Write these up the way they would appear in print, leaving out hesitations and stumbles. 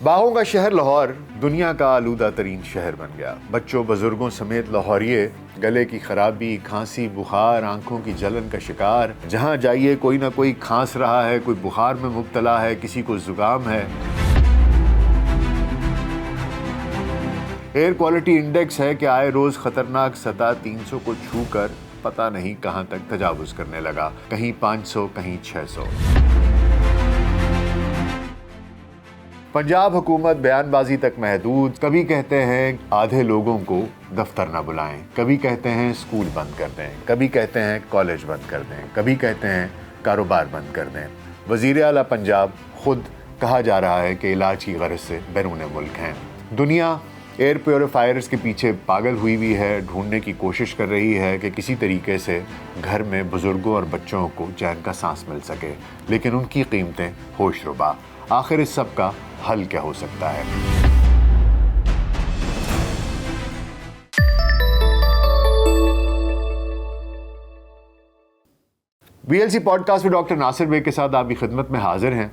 باغوں کا شہر لاہور دنیا کا آلودہ ترین شہر بن گیا۔ بچوں بزرگوں سمیت لاہوریے گلے کی خرابی، کھانسی، بخار، آنکھوں کی جلن کا شکار۔ جہاں جائیے کوئی نہ کوئی کھانس رہا ہے، کوئی بخار میں مبتلا ہے، کسی کو زکام ہے۔ ایئر کوالٹی انڈیکس ہے کہ آئے روز خطرناک سطح 300 کو چھو کر پتہ نہیں کہاں تک تجاوز کرنے لگا، کہیں 500 کہیں 600۔ پنجاب حکومت بیان بازی تک محدود، کبھی کہتے ہیں آدھے لوگوں کو دفتر نہ بلائیں، کبھی کہتے ہیں اسکول بند کر دیں، کبھی کہتے ہیں کالج بند کر دیں، کبھی کہتے ہیں کاروبار بند کر دیں۔ وزیر اعلیٰ پنجاب خود کہا جا رہا ہے کہ علاج کی غرض سے بیرون ملک ہیں۔ دنیا ایئر پیوریفائرز کے پیچھے پاگل ہوئی ہے، ڈھونڈنے کی کوشش کر رہی ہے کہ کسی طریقے سے گھر میں بزرگوں اور بچوں کو چین کا سانس مل سکے، لیکن ان کی قیمتیں ہوش ربا۔ آخر اس سب کا حل کیا ہو سکتا ہے؟ BLC پوڈ کاسٹ میں ڈاکٹر ناصر بے کے ساتھ آپ کی خدمت میں حاضر ہیں۔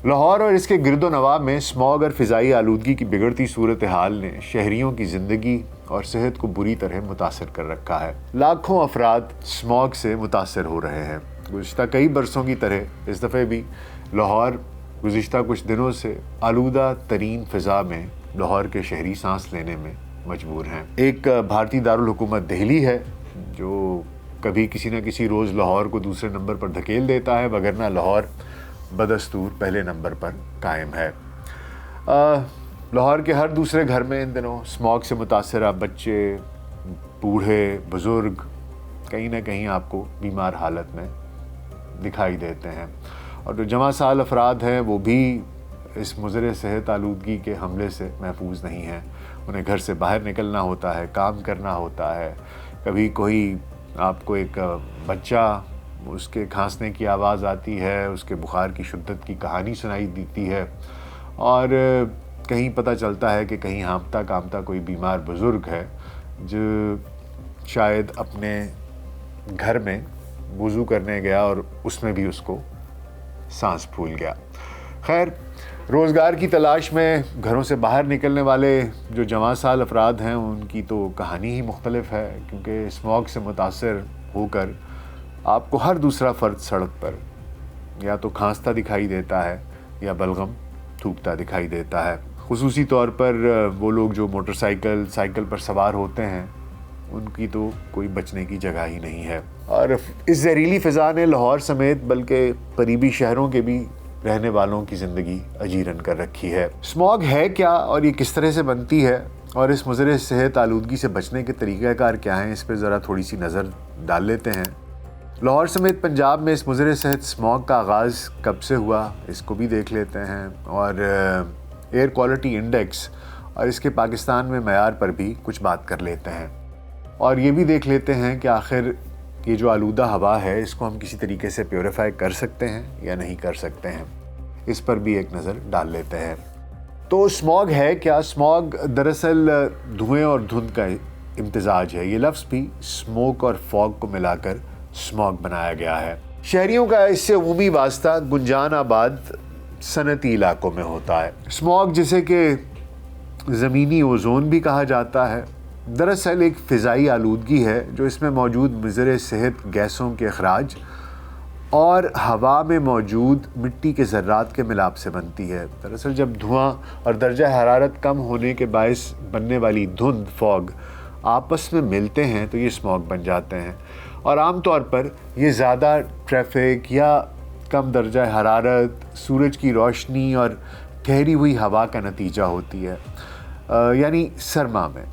لاہور اور اس کے گرد و نواح میں اسموگ اور فضائی آلودگی کی بگڑتی صورتحال نے شہریوں کی زندگی اور صحت کو بری طرح متاثر کر رکھا ہے۔ لاکھوں افراد اسموگ سے متاثر ہو رہے ہیں۔ گزشتہ کئی برسوں کی طرح اس دفعہ بھی لاہور گزشتہ کچھ دنوں سے آلودہ ترین فضا میں لاہور کے شہری سانس لینے میں مجبور ہیں۔ ایک بھارتی دارالحکومت دہلی ہے جو کبھی کسی نہ کسی روز لاہور کو دوسرے نمبر پر دھکیل دیتا ہے، وگرنہ لاہور بدستور پہلے نمبر پر قائم ہے۔ لاہور کے ہر دوسرے گھر میں ان دنوں اسموگ سے متاثرہ بچے، بوڑھے، بزرگ کہیں نہ کہیں آپ کو بیمار حالت میں دکھائی دیتے ہیں، اور جو جوان سال افراد ہیں وہ بھی اس مضر صحت آلودگی کے حملے سے محفوظ نہیں ہیں۔ انہیں گھر سے باہر نکلنا ہوتا ہے، کام کرنا ہوتا ہے، کبھی کوئی آپ کو ایک بچہ اس کے کھانسنے کی آواز آتی ہے، اس کے بخار کی شدت کی کہانی سنائی دیتی ہے، اور کہیں پتہ چلتا ہے کہ کہیں ہانپتا کانپتا کوئی بیمار بزرگ ہے جو شاید اپنے گھر میں وضو کرنے گیا اور اس میں بھی اس کو سانس پھول گیا۔ خیر، روزگار کی تلاش میں گھروں سے باہر نکلنے والے جو جوان سال افراد ہیں ان کی تو کہانی ہی مختلف ہے، کیونکہ اسموگ سے متاثر ہو کر آپ کو ہر دوسرا فرد سڑک پر یا تو کھانستا دکھائی دیتا ہے یا بلغم تھوکتا دکھائی دیتا ہے۔ خصوصی طور پر وہ لوگ جو موٹر سائیکل پر سوار ہوتے ہیں ان کی تو کوئی بچنے کی جگہ ہی نہیں ہے، اور اس زہریلی فضا نے لاہور سمیت بلکہ قریبی شہروں کے بھی رہنے والوں کی زندگی اجیرن کر رکھی ہے۔ اسموگ ہے کیا اور یہ کس طرح سے بنتی ہے، اور اس مضر صحت آلودگی سے بچنے کے طریقہ کار کیا ہیں، اس پہ ذرا تھوڑی سی نظر ڈال لیتے ہیں۔ لاہور سمیت پنجاب میں اس مضر صحت اسموگ کا آغاز کب سے ہوا اس کو بھی دیکھ لیتے ہیں، اور ایئر کوالٹی انڈیکس اور اس کے پاکستان میں معیار پر بھی کچھ بات کر لیتے ہیں، اور یہ بھی دیکھ لیتے ہیں کہ آخر یہ جو آلودہ ہوا ہے اس کو ہم کسی طریقے سے پیوریفائی کر سکتے ہیں یا نہیں کر سکتے ہیں، اس پر بھی ایک نظر ڈال لیتے ہیں۔ تو اسموگ ہے کیا؟ اسموگ دراصل دھوئیں اور دھند کا امتزاج ہے۔ یہ لفظ بھی اسموک اور فوگ کو ملا کر اسموگ بنایا گیا ہے۔ شہریوں کا اس سے عمومی واسطہ گنجان آباد صنعتی علاقوں میں ہوتا ہے۔ اسموگ جسے کہ زمینی اوزون بھی کہا جاتا ہے، دراصل ایک فضائی آلودگی ہے جو اس میں موجود مضر صحت گیسوں کے اخراج اور ہوا میں موجود مٹی کے ذرات کے ملاپ سے بنتی ہے۔ دراصل جب دھواں اور درجہ حرارت کم ہونے کے باعث بننے والی دھند، فوگ آپس میں ملتے ہیں تو یہ اسموگ بن جاتے ہیں، اور عام طور پر یہ زیادہ ٹریفک یا کم درجہ حرارت، سورج کی روشنی اور ٹھہری ہوئی ہوا کا نتیجہ ہوتی ہے۔ یعنی سرما میں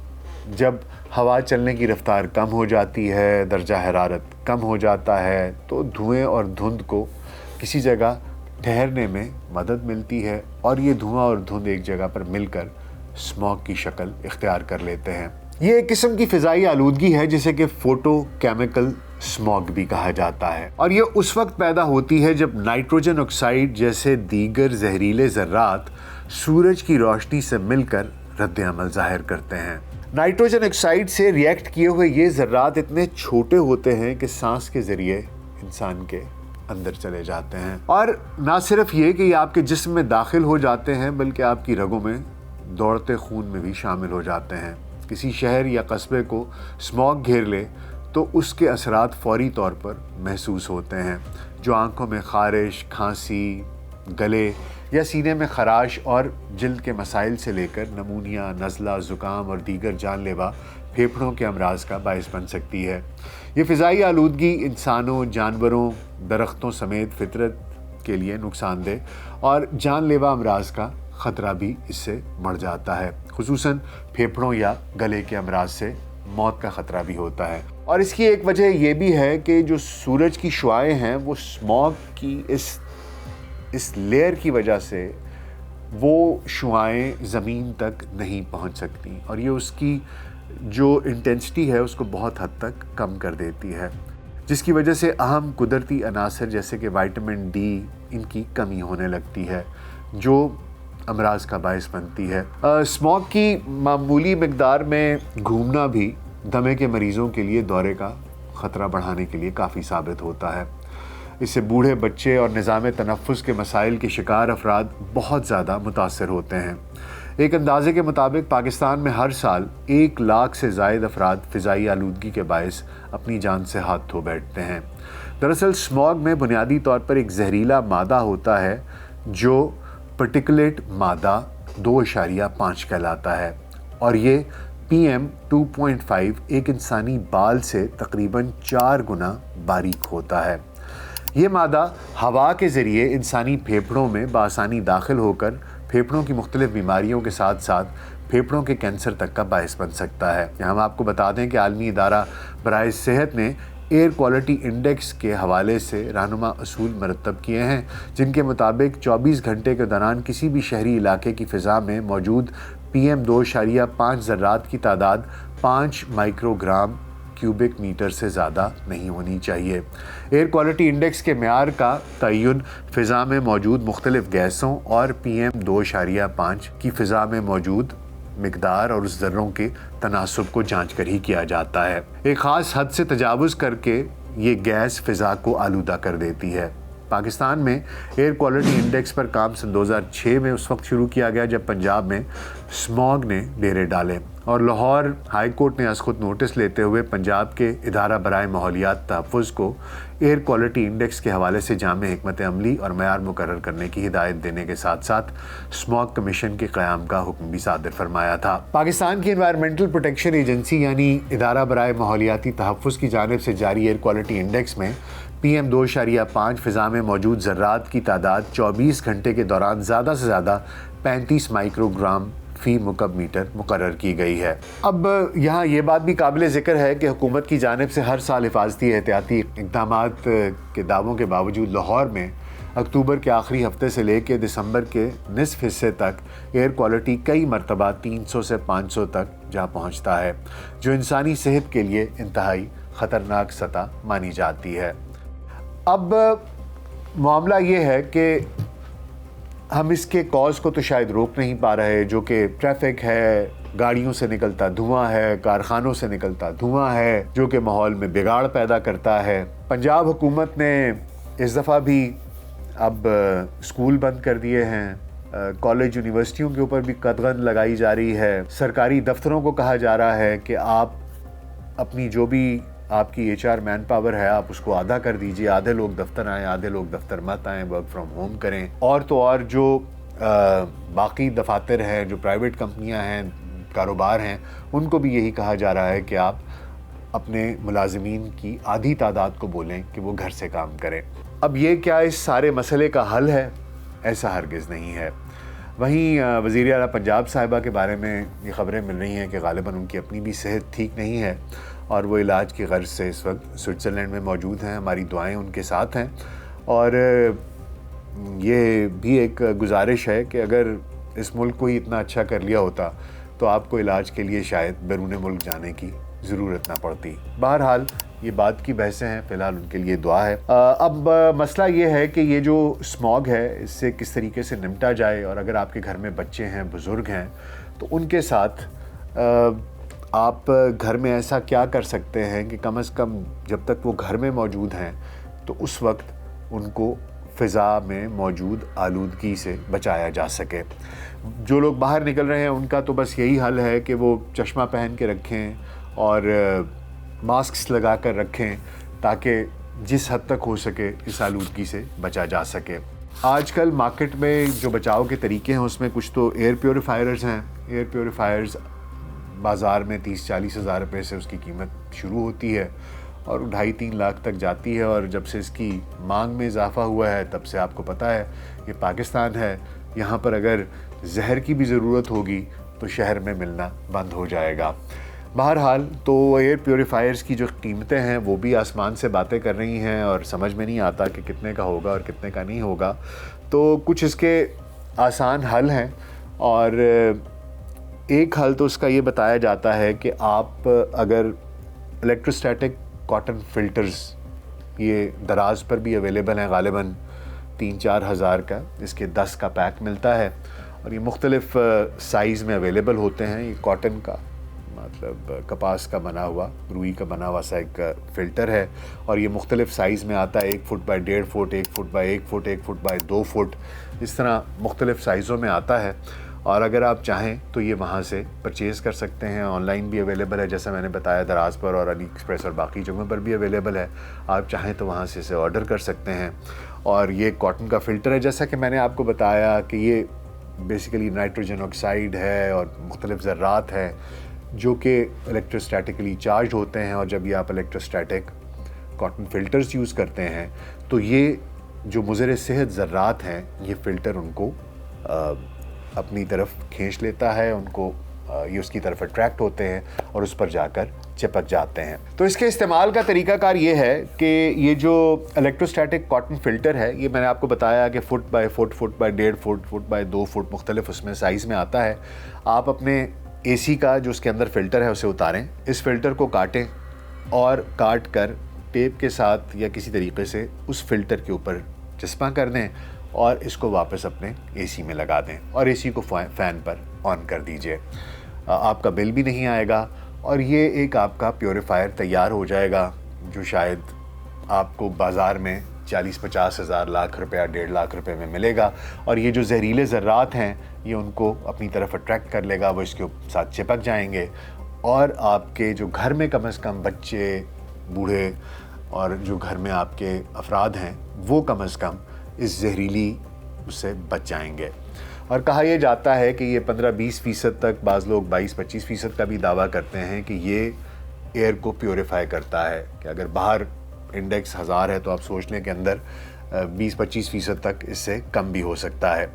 جب ہوا چلنے کی رفتار کم ہو جاتی ہے، درجہ حرارت کم ہو جاتا ہے، تو دھوئیں اور دھند کو کسی جگہ ٹھہرنے میں مدد ملتی ہے، اور یہ دھواں اور دھند ایک جگہ پر مل کر اسموگ کی شکل اختیار کر لیتے ہیں۔ یہ ایک قسم کی فضائی آلودگی ہے جسے کہ فوٹو کیمیکل اسموگ بھی کہا جاتا ہے، اور یہ اس وقت پیدا ہوتی ہے جب نائٹروجن آکسائڈ جیسے دیگر زہریلے ذرات سورج کی روشنی سے مل کر رد عمل ظاہر کرتے ہیں۔ نائٹروجن آکسائڈ سے ریئیکٹ کیے ہوئے یہ ذرات اتنے چھوٹے ہوتے ہیں کہ سانس کے ذریعے انسان کے اندر چلے جاتے ہیں، اور نہ صرف یہ کہ یہ آپ کے جسم میں داخل ہو جاتے ہیں بلکہ آپ کی رگوں میں دوڑتے خون میں بھی شامل ہو جاتے ہیں۔ کسی شہر یا قصبے کو اسموگ گھیر لے تو اس کے اثرات فوری طور پر محسوس ہوتے ہیں، جو آنکھوں میں خارش، کھانسی، گلے یا سینے میں خراش اور جلد کے مسائل سے لے کر نمونیا، نزلہ، زکام اور دیگر جان لیوا پھیپھڑوں کے امراض کا باعث بن سکتی ہے۔ یہ فضائی آلودگی انسانوں، جانوروں، درختوں سمیت فطرت کے لیے نقصان دہ اور جان لیوا امراض کا خطرہ بھی اس سے بڑھ جاتا ہے، خصوصاً پھیپھڑوں یا گلے کے امراض سے موت کا خطرہ بھی ہوتا ہے۔ اور اس کی ایک وجہ یہ بھی ہے کہ جو سورج کی شعاعیں ہیں وہ اسموگ کی اس لیئر کی وجہ سے وہ شعاعیں زمین تک نہیں پہنچ سکتی، اور یہ اس کی جو انٹینسٹی ہے اس کو بہت حد تک کم کر دیتی ہے، جس کی وجہ سے اہم قدرتی عناصر جیسے کہ وائٹامن ڈی ان کی کمی ہونے لگتی ہے، جو امراض کا باعث بنتی ہے۔ اسموگ کی معمولی مقدار میں گھومنا بھی دمے کے مریضوں کے لیے دورے کا خطرہ بڑھانے کے لیے کافی ثابت ہوتا ہے۔ اس سے بوڑھے، بچے اور نظام تنفس کے مسائل کے شکار افراد بہت زیادہ متاثر ہوتے ہیں۔ ایک اندازے کے مطابق پاکستان میں ہر سال 1 لاکھ سے زائد افراد فضائی آلودگی کے باعث اپنی جان سے ہاتھ دھو بیٹھتے ہیں۔ دراصل اسموگ میں بنیادی طور پر ایک زہریلا مادہ ہوتا ہے جو پرٹیکولیٹ مادہ 2.5 کہلاتا ہے، اور یہ PM2.5 ایک انسانی بال سے تقریباً 4 گنا باریک ہوتا ہے۔ یہ مادہ ہوا کے ذریعے انسانی پھیپھڑوں میں بآسانی داخل ہو کر پھیپھڑوں کی مختلف بیماریوں کے ساتھ ساتھ پھیپھڑوں کے کینسر تک کا باعث بن سکتا ہے۔ ہم آپ کو بتا دیں کہ عالمی ادارہ برائے صحت نے ایئر کوالٹی انڈیکس کے حوالے سے رہنما اصول مرتب کیے ہیں، جن کے مطابق 24 گھنٹے کے دوران کسی بھی شہری علاقے کی فضا میں موجود PM2.5 ذرات کی تعداد 5 مائکرو گرام کیوبک میٹر سے زیادہ نہیں ہونی چاہیے۔ ایئر کوالٹی انڈیکس کے معیار کا تعین فضا میں موجود مختلف گیسوں اور PM2.5 کی فضا میں موجود مقدار اور اس ذروں کے تناسب کو جانچ کر ہی کیا جاتا ہے۔ ایک خاص حد سے تجاوز کر کے یہ گیس فضا کو آلودہ کر دیتی ہے۔ پاکستان میں ایئر کوالٹی انڈیکس پر کام سن 2006 میں اس وقت شروع کیا گیا جب پنجاب میں اسموگ نے ڈیرے ڈالے، اور لاہور ہائی کورٹ نے از خود نوٹس لیتے ہوئے پنجاب کے ادارہ برائے ماحولیات تحفظ کو ایئر کوالٹی انڈیکس کے حوالے سے جامع حکمت عملی اور معیار مقرر کرنے کی ہدایت دینے کے ساتھ ساتھ اسموگ کمیشن کے قیام کا حکم بھی صادر فرمایا تھا۔ پاکستان کی انوائرمنٹل پروٹیکشن ایجنسی یعنی ادارہ برائے ماحولیاتی تحفظ کی جانب سے جاری ایئر کوالٹی انڈیکس میں PM2.5 فضا میں موجود ذرات کی تعداد 24 گھنٹے کے دوران زیادہ سے زیادہ 35 مائکرو گرام فی مکعب میٹر مقرر کی گئی ہے۔ اب یہاں یہ بات بھی قابل ذکر ہے کہ حکومت کی جانب سے ہر سال حفاظتی احتیاطی اقدامات کے دعووں کے باوجود لاہور میں اکتوبر کے آخری ہفتے سے لے کے دسمبر کے نصف حصے تک ایئر کوالٹی کئی مرتبہ 300 سے 500 تک جا پہنچتا ہے، جو انسانی صحت کے لیے انتہائی خطرناک سطح مانی جاتی ہے۔ اب معاملہ یہ ہے کہ ہم اس کے کاز کو تو شاید روک نہیں پا رہے، جو کہ ٹریفک ہے، گاڑیوں سے نکلتا دھواں ہے، کارخانوں سے نکلتا دھواں ہے، جو کہ ماحول میں بگاڑ پیدا کرتا ہے۔ پنجاب حکومت نے اس دفعہ بھی اب اسکول بند کر دیے ہیں، کالج یونیورسٹیوں کے اوپر بھی قدغن لگائی جا رہی ہے، سرکاری دفتروں کو کہا جا رہا ہے کہ آپ اپنی جو بھی آپ کی HR مین پاور ہے آپ اس کو آدھا کر دیجئے، آدھے لوگ دفتر آئیں، آدھے لوگ دفتر مت آئیں، ورک فرام ہوم کریں، اور تو اور جو باقی دفاتر ہیں، جو پرائیویٹ کمپنیاں ہیں، کاروبار ہیں، ان کو بھی یہی کہا جا رہا ہے کہ آپ اپنے ملازمین کی آدھی تعداد کو بولیں کہ وہ گھر سے کام کریں۔ اب یہ کیا اس سارے مسئلے کا حل ہے؟ ایسا ہرگز نہیں ہے۔ وہیں وزیر اعلیٰ پنجاب صاحبہ کے بارے میں یہ خبریں مل رہی ہیں کہ غالباً ان کی اپنی بھی صحت ٹھیک نہیں ہے اور وہ علاج کی غرض سے اس وقت سوئٹزرلینڈ میں موجود ہیں۔ ہماری دعائیں ان کے ساتھ ہیں، اور یہ بھی ایک گزارش ہے کہ اگر اس ملک کو ہی اتنا اچھا کر لیا ہوتا تو آپ کو علاج کے لیے شاید بیرون ملک جانے کی ضرورت نہ پڑتی۔ بہرحال یہ بات کی بحثیں ہیں، فی الحال ان کے لیے دعا ہے۔ اب مسئلہ یہ ہے کہ یہ جو اسموگ ہے اس سے کس طریقے سے نمٹا جائے، اور اگر آپ کے گھر میں بچے ہیں، بزرگ ہیں، تو ان کے ساتھ آپ گھر میں ایسا کیا کر سکتے ہیں کہ کم از کم جب تک وہ گھر میں موجود ہیں تو اس وقت ان کو فضا میں موجود آلودگی سے بچایا جا سکے۔ جو لوگ باہر نکل رہے ہیں ان کا تو بس یہی حل ہے کہ وہ چشمہ پہن کے رکھیں اور ماسکس لگا کر رکھیں تاکہ جس حد تک ہو سکے اس آلودگی سے بچا جا سکے۔ آج کل مارکیٹ میں جو بچاؤ کے طریقے ہیں اس میں کچھ تو ایئر پیوریفائرز ہیں۔ ایئر پیوریفائرز بازار میں 30-40 ہزار روپے سے اس کی قیمت شروع ہوتی ہے اور 2.5-3 لاکھ تک جاتی ہے، اور جب سے اس کی مانگ میں اضافہ ہوا ہے تب سے آپ کو پتہ ہے یہ پاکستان ہے، یہاں پر اگر زہر کی بھی ضرورت ہوگی تو شہر میں ملنا بند ہو جائے گا۔ بہرحال تو ایئر پیوریفائرز کی جو قیمتیں ہیں وہ بھی آسمان سے باتیں کر رہی ہیں اور سمجھ میں نہیں آتا کہ کتنے کا ہوگا اور کتنے کا نہیں ہوگا۔ تو کچھ اس کے آسان حل ہیں، اور ایک حل تو اس کا یہ بتایا جاتا ہے کہ آپ اگر الیکٹروسٹیٹک کاٹن فلٹرز، یہ دراز پر بھی اویلیبل ہیں، غالباً 3-4 ہزار کا اس کے 10 کا پیک ملتا ہے، اور یہ مختلف سائز میں اویلیبل ہوتے ہیں۔ یہ کاٹن کا مطلب کپاس کا بنا ہوا، روئی کا بنا ہوا سا ایک فلٹر ہے، اور یہ مختلف سائز میں آتا ہے، 1 foot by 1.5 foot, 1 foot by 1 foot, 1 foot by 2 foot, اس طرح مختلف سائزوں میں آتا ہے۔ اور اگر آپ چاہیں تو یہ وہاں سے پرچیز کر سکتے ہیں، آن لائن بھی اویلیبل ہے جیسا میں نے بتایا، دراز پر اور علی ایکسپریس اور باقی جگہوں پر بھی اویلیبل ہے، آپ چاہیں تو وہاں سے اسے آرڈر کر سکتے ہیں۔ اور یہ کاٹن کا فلٹر ہے، جیسا کہ میں نے آپ کو بتایا کہ یہ بیسیکلی نائٹروجن آکسائڈ ہے اور مختلف ذرات ہیں جو کہ الیکٹروسٹیٹکلی چارجڈ ہوتے ہیں، اور جب یہ آپ الیکٹروسٹیٹک کاٹن فلٹرز یوز کرتے ہیں تو یہ جو مضر صحت ذرات ہیں یہ فلٹر ان کو اپنی طرف کھینچ لیتا ہے، ان کو یہ اس کی طرف اٹریکٹ ہوتے ہیں اور اس پر جا کر چپک جاتے ہیں۔ تو اس کے استعمال کا طریقہ کار یہ ہے کہ یہ جو الیکٹروسٹیٹک کاٹن فلٹر ہے، یہ میں نے آپ کو بتایا کہ foot by foot, foot by 1.5 foot, foot by 2 foot, مختلف اس میں سائز میں آتا ہے۔ آپ اپنے اے سی کا جو اس کے اندر فلٹر ہے اسے اتاریں، اس فلٹر کو کاٹیں اور کاٹ کر ٹیپ کے ساتھ یا کسی طریقے سے اس فلٹر کے اوپر چسپاں کر دیں اور اس کو واپس اپنے اے سی میں لگا دیں، اور اے سی کو فین پر آن کر دیجئے۔ آپ کا بل بھی نہیں آئے گا، اور یہ ایک آپ کا پیوریفائر تیار ہو جائے گا جو شاید آپ کو بازار میں 40-50 ہزار، لاکھ روپیہ، 1.5 لاکھ روپے میں ملے گا، اور یہ جو زہریلے ذرات ہیں یہ ان کو اپنی طرف اٹریکٹ کر لے گا، وہ اس کے ساتھ چپک جائیں گے، اور آپ کے جو گھر میں کم از کم بچے، بوڑھے اور جو گھر میں آپ کے افراد ہیں وہ کم از کم اس زہریلی اس سے بچ جائیں گے۔ اور کہا یہ جاتا ہے کہ یہ 15-20% تک، بعض لوگ 22-25% کا بھی دعویٰ کرتے ہیں کہ یہ ایئر کو پیوریفائی کرتا ہے، کہ اگر باہر انڈیکس 1000 ہے تو آپ سوچ لیں کہ اندر 20-25% تک اس سے کم بھی ہو سکتا ہے۔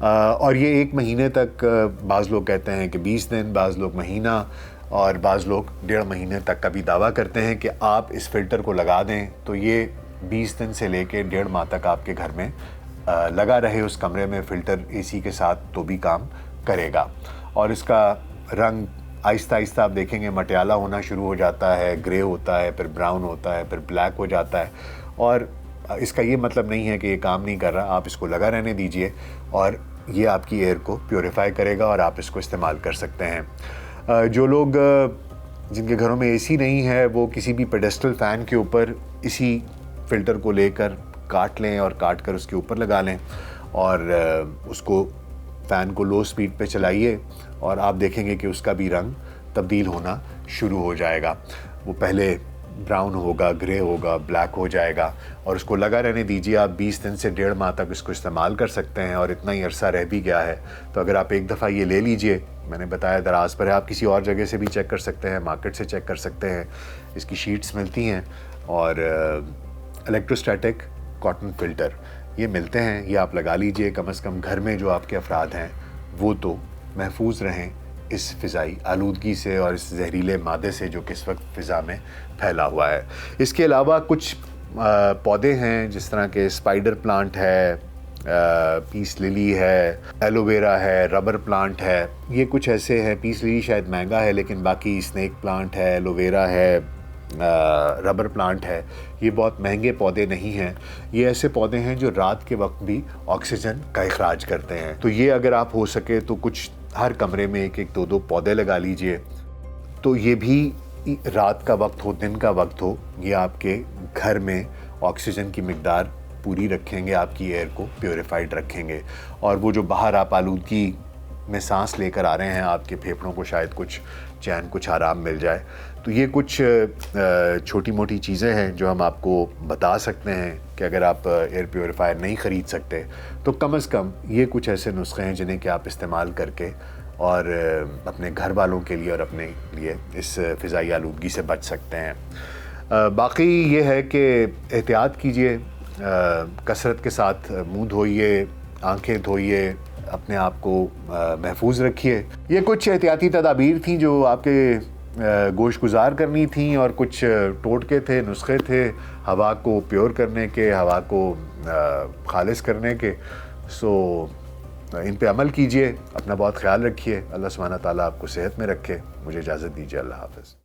اور یہ 1 مہینے تک، بعض لوگ کہتے ہیں کہ 20 دن، بعض لوگ مہینہ، اور بعض لوگ 1.5 مہینے تک کا بھی دعویٰ کرتے ہیں کہ آپ اس فلٹر کو لگا دیں تو یہ 20 دن سے لے کے 1.5 ماہ تک آپ کے گھر میں لگا رہے اس کمرے میں، فلٹر اے سی کے ساتھ تو بھی کام کرے گا۔ اور اس کا رنگ آہستہ آہستہ آپ دیکھیں گے مٹیالہ ہونا شروع ہو جاتا ہے، گرے ہوتا ہے، پھر براؤن ہوتا ہے، پھر بلیک ہو جاتا ہے، اور اس کا یہ مطلب نہیں ہے کہ یہ کام نہیں کر رہا، آپ اس کو لگا رہنے دیجئے اور یہ آپ کی ایئر کو پیوریفائی کرے گا اور آپ اس کو استعمال کر سکتے ہیں۔ جو لوگ جن کے گھروں میں اے سی نہیں ہے وہ کسی بھی پیڈسٹل فین کے اوپر اسی فلٹر کو لے کر کاٹ لیں اور کاٹ کر اس کے اوپر لگا لیں، اور اس کو فین کو لو سپیڈ پہ چلائیے، اور آپ دیکھیں گے کہ اس کا بھی رنگ تبدیل ہونا شروع ہو جائے گا۔ وہ پہلے براؤن ہوگا، گرے ہوگا، بلیک ہو جائے گا، اور اس کو لگا رہنے دیجیے۔ آپ 20 دن سے 1.5 ماہ تک اس کو استعمال کر سکتے ہیں، اور اتنا ہی عرصہ رہ بھی گیا ہے تو اگر آپ ایک دفعہ یہ لے لیجئے، میں نے بتایا دراز پر ہے، آپ کسی اور جگہ سے بھی چیک کر سکتے ہیں، مارکیٹ سے چیک کر سکتے ہیں، اس کی شیٹس ملتی ہیں، اور الیکٹروسٹیٹک کاٹن فلٹر یہ ملتے ہیں، یہ آپ لگا لیجئے۔ کم از کم گھر میں جو آپ کے افراد ہیں وہ تو محفوظ رہیں اس فضائی آلودگی سے اور اس زہریلے مادے سے جو کہ اس وقت فضا میں پھیلا ہوا ہے۔ اس کے علاوہ کچھ پودے ہیں جس طرح کہ اسپائڈر پلانٹ ہے، پیس للی ہے، ایلو ویرا ہے، ربر پلانٹ ہے، یہ کچھ ایسے ہیں۔ پیس للی شاید مہنگا ہے لیکن باقی اسنیک پلانٹ ہے، ایلو ویرا ہے، ربر پلانٹ ہے، یہ بہت مہنگے پودے نہیں ہیں۔ یہ ایسے پودے ہیں جو رات کے وقت بھی آکسیجن کا اخراج کرتے ہیں، تو یہ اگر آپ ہو سکے تو کچھ ہر کمرے میں 1-1 2-2 پودے لگا لیجئے، تو یہ بھی رات کا وقت ہو، دن کا وقت ہو، یہ آپ کے گھر میں آکسیجن کی مقدار پوری رکھیں گے، آپ کی ایئر کو پیوریفائڈ رکھیں گے، اور وہ جو باہر آپ آلودگی میں سانس لے کر آ رہے ہیں، آپ کے پھیپھڑوں کو شاید کچھ چین، کچھ آرام مل جائے۔ تو یہ کچھ چھوٹی موٹی چیزیں ہیں جو ہم آپ کو بتا سکتے ہیں کہ اگر آپ ایئر پیوریفائر نہیں خرید سکتے تو کم از کم یہ کچھ ایسے نسخے ہیں جنہیں کہ آپ استعمال کر کے اور اپنے گھر والوں کے لیے اور اپنے لیے اس فضائی آلودگی سے بچ سکتے ہیں۔ باقی یہ ہے کہ احتیاط کیجئے، کثرت کے ساتھ منہ دھوئیے، آنکھیں دھوئیے، اپنے آپ کو محفوظ رکھیے۔ یہ کچھ احتیاطی تدابیر تھیں جو آپ کے گوش گزار کرنی تھیں، اور کچھ ٹوٹکے تھے، نسخے تھے ہوا کو پیور کرنے کے، ہوا کو خالص کرنے کے۔ سو ان پہ عمل کیجئے، اپنا بہت خیال رکھیے، اللہ سبحانہ تعالیٰ آپ کو صحت میں رکھے۔ مجھے اجازت دیجیے، اللہ حافظ۔